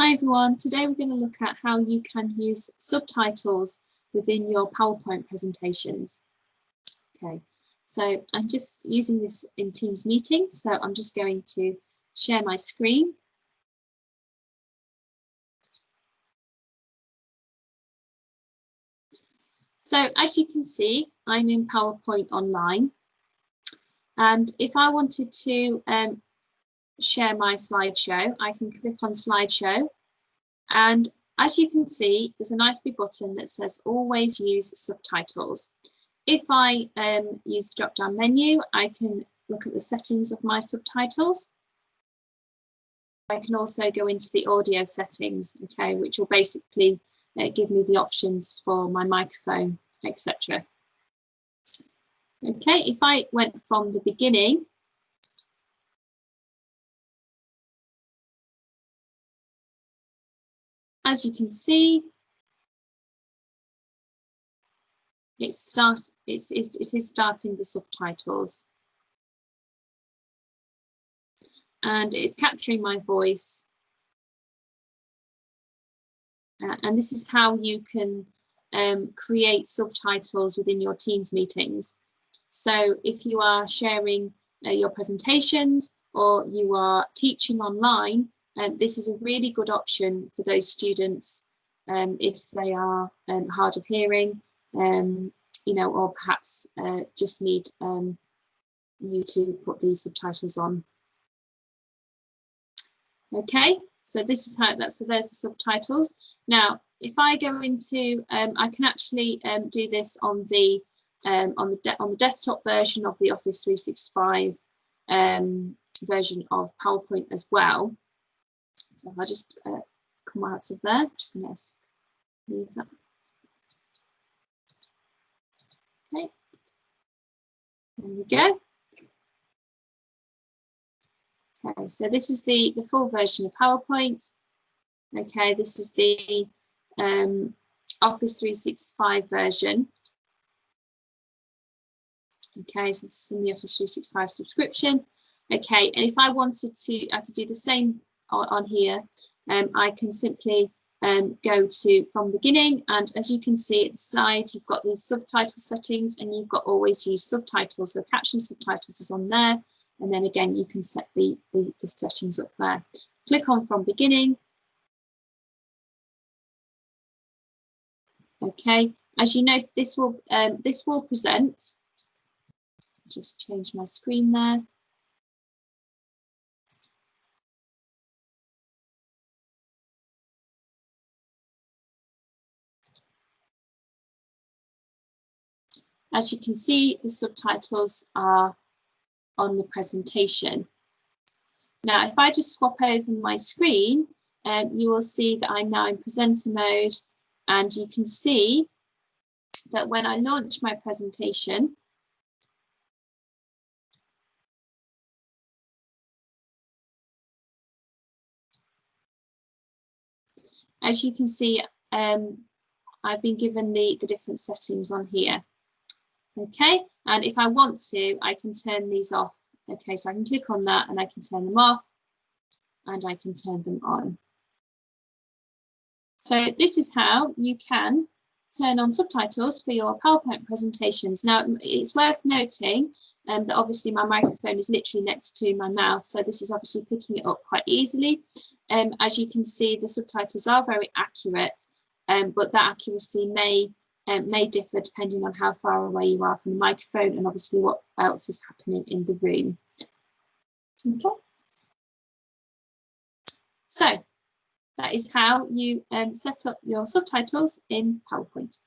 Hi everyone, today we're going to look at how you can use subtitles within your PowerPoint presentations. Okay, so I'm just using this in Teams meetings, so I'm just going to share my screen. So as you can see, I'm in PowerPoint online, and if I wanted to share my slideshow, I can click on slideshow. And as you can see, there's a nice big button that says always use subtitles. If I use the drop-down menu, I can look at the settings of my subtitles. I can also go into the audio settings, okay, which will basically give me the options for my microphone, etc. Okay, if I went from the beginning, as you can see, it is starting the subtitles, and it's capturing my voice. And this is how you can create subtitles within your Teams meetings. So if you are sharing your presentations or you are teaching online, this is a really good option for those students if they are hard of hearing, you know, or perhaps just need you to put these subtitles on. Okay, so this is how so there's the subtitles. Now, if I go into, I can actually do this on the desktop version of the Office 365 version of PowerPoint as well. So if I just come out of there, I'm just going to leave that. Okay, there we go. Okay, so this is the full version of PowerPoint. Okay, this is the Office 365 version. Okay, so this is in the Office 365 subscription. Okay, and if I wanted to, I could do the same on here. I can simply go to from beginning, and as you can see at the side, you've got the subtitle settings, and you've got always use subtitles. So caption subtitles is on there, and then again you can set the settings up there. Click on from beginning. Okay, as you know, this will present. Just change my screen there. As you can see, the subtitles are on the presentation. Now, if I just swap over my screen, you will see that I'm now in presenter mode, and you can see that when I launch my presentation, as you can see, I've been given the different settings on here. Okay, and if I want to, I can turn these off. Okay, so I can click on that and I can turn them off, and I can turn them on. So this is how you can turn on subtitles for your PowerPoint presentations. Now, it's worth noting that obviously my microphone is literally next to my mouth, so this is obviously picking it up quite easily. As you can see, the subtitles are very accurate, but that accuracy may differ depending on how far away you are from the microphone and obviously what else is happening in the room. Okay. So that is how you set up your subtitles in PowerPoint.